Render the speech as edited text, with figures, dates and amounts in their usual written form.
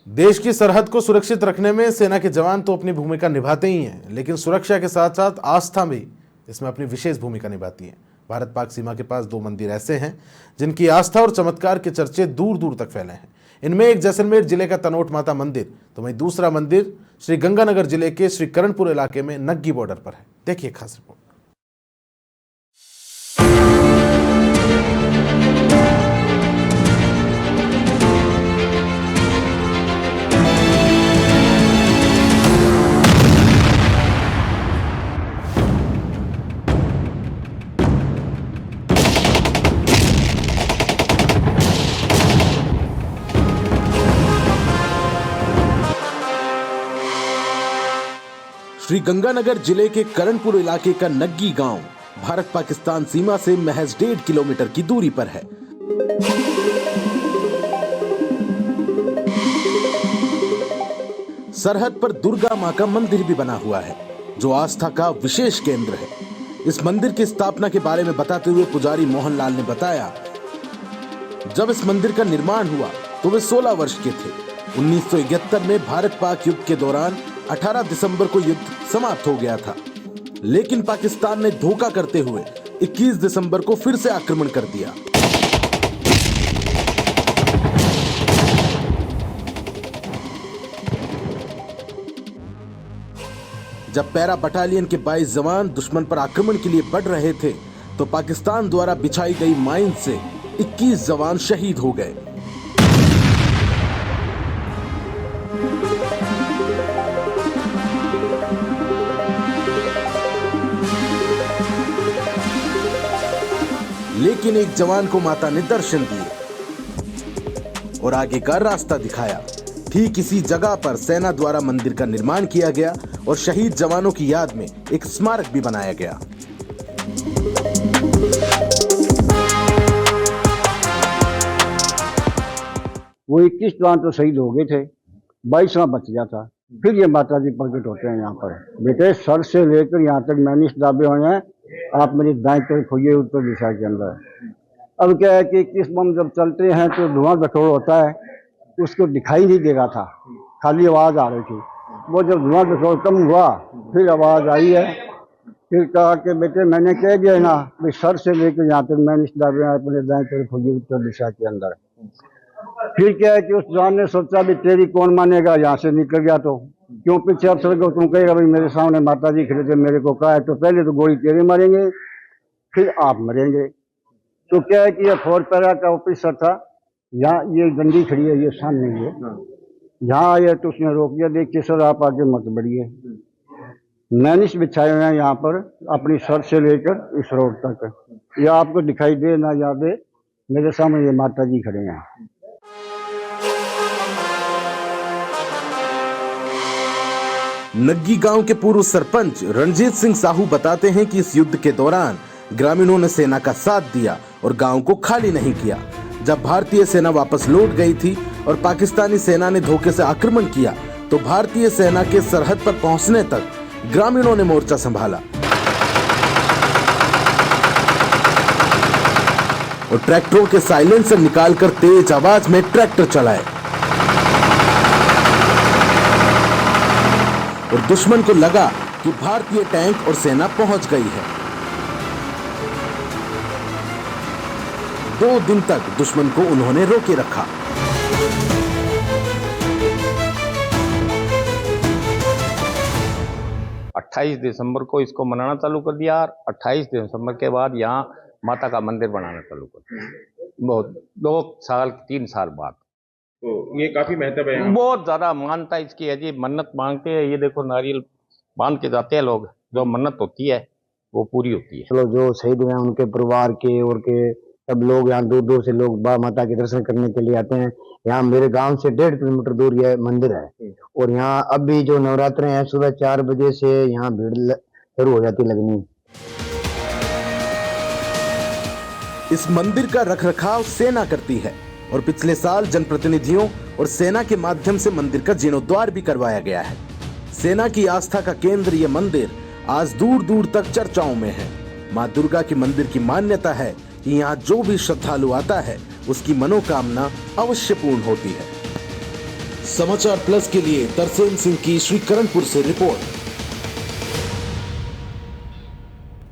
देश की सरहद को सुरक्षित रखने में सेना के जवान तो अपनी भूमिका निभाते ही हैं, लेकिन सुरक्षा के साथ साथ आस्था भी इसमें अपनी विशेष भूमिका निभाती है। भारत पाक सीमा के पास 2 मंदिर ऐसे हैं जिनकी आस्था और चमत्कार के चर्चे दूर दूर तक फैले हैं। इनमें एक जैसलमेर जिले का तनोट माता मंदिर, तो वहीं दूसरा मंदिर श्री गंगानगर जिले के श्री करणपुर इलाके में नग्गी बॉर्डर पर है। देखिए खास रिपोर्ट। श्री गंगानगर जिले के करणपुर इलाके का नग्गी गांव भारत पाकिस्तान सीमा से महज 1.5 किलोमीटर की दूरी पर है। सरहद पर दुर्गा मां का मंदिर भी बना हुआ है, जो आस्था का विशेष केंद्र है। इस मंदिर की स्थापना के बारे में बताते हुए पुजारी मोहनलाल ने बताया, जब इस मंदिर का निर्माण हुआ तो वे 16 वर्ष के थे। 1971 में भारत पाक युद्ध के दौरान 18 दिसंबर को युद्ध समाप्त हो गया था, लेकिन पाकिस्तान ने धोखा करते हुए 21 दिसंबर को फिर से आक्रमण कर दिया। जब पैरा बटालियन के 22 जवान दुश्मन पर आक्रमण के लिए बढ़ रहे थे, तो पाकिस्तान द्वारा बिछाई गई माइन से 21 जवान शहीद हो गए। लेकिन एक जवान को माता ने दर्शन दिए और आगे का रास्ता दिखाया। ठीक इसी जगह पर सेना द्वारा मंदिर का निर्माण किया गया और शहीद जवानों की याद में एक स्मारक भी बनाया गया। वो 21 जवान तो शहीद हो गए थे, 22वां बच गया था। फिर ये माता जी प्रकट होते हैं यहाँ पर। बेटे सर से लेकर यहाँ तक मैंने दावे हुए हैं, आप मेरी दाएं तरफ होइए उत्तर दिशा के अंदर। अब क्या है कि 21 बम जब चलते हैं तो धुआं बटोर होता है, उसको दिखाई नहीं दे रहा था, खाली आवाज़ आ रही थी। वो जब धुआं बटोर कम हुआ फिर आवाज़ आई है। फिर कहा कि बेटे मैंने कह दिया ना भाई सर से लेकर यहाँ तक मैंने दावे हैं, अपने दाएं तरफ होइए उत्तर दिशा के अंदर। फिर क्या है कि उस जवान ने सोचा भी तेरी कौन मानेगा, यहाँ से निकल गया तो क्यों पीछे अफसर को तुम कहेगा भाई मेरे सामने माता जी खड़े थे, मेरे को कहा है तो पहले तो गोली तेरे मारेंगे फिर आप मरेंगे। तो क्या है कि ये 4 पैरा का ऑफिसर था, यहाँ ये गंदी खड़ी है, ये सामने ये यहाँ आया तो उसने रोक दिया, देखिए सर आप आगे मत बढ़िए। मैनिस बिछाए हुए हैं यहाँ पर अपनी सर से लेकर इस रोड तक। ये आपको दिखाई दे ना या दे, मेरे सामने ये माता जी खड़े हैं। नग्गी गांव के पूर्व सरपंच रणजीत सिंह साहू बताते हैं कि इस युद्ध के दौरान ग्रामीणों ने सेना का साथ दिया और गांव को खाली नहीं किया। जब भारतीय सेना वापस लौट गई थी और पाकिस्तानी सेना ने धोखे से आक्रमण किया, तो भारतीय सेना के सरहद पर पहुंचने तक ग्रामीणों ने मोर्चा संभाला और ट्रैक्टरों के साइलेंसर निकालकर तेज आवाज में ट्रैक्टर चलाए और दुश्मन को लगा कि भारतीय टैंक और सेना पहुंच गई है। 2 दिन तक दुश्मन को उन्होंने रोके रखा। अट्ठाईस दिसंबर को इसको मनाना चालू कर दिया और 28 दिसंबर के बाद यहाँ माता का मंदिर बनाना चालू कर दिया। बहुत 2 साल 3 साल बाद। तो ये काफी महत्व है, बहुत ज्यादा मानता इसकी है जी। मन्नत मांगते हैं, ये देखो नारियल बांध के जाते हैं लोग, जो मन्नत होती है वो पूरी होती है। चलो जो शहीद हुए हैं उनके परिवार के और के सब लोग यहाँ दूर दूर से लोग बा माता के दर्शन करने के लिए आते हैं। यहाँ मेरे गांव से 1.5 किलोमीटर दूर यह मंदिर है और यहाँ अभी जो नवरात्र हैं सुबह 4 बजे से यहाँ भीड़ शुरू हो जाती लगनी। इस मंदिर का रखरखाव सेना करती है और पिछले साल जनप्रतिनिधियों और सेना के माध्यम से मंदिर का जीर्णोद्वार भी करवाया गया है। सेना की आस्था का केंद्र ये मंदिर आज दूर दूर तक चर्चाओं में है। मां दुर्गा के मंदिर की मान्यता है कि यहाँ जो भी श्रद्धालु आता है उसकी मनोकामना अवश्य पूर्ण होती है। समाचार प्लस के लिए तरसेम सिंह की श्रीकरणपुर से रिपोर्ट।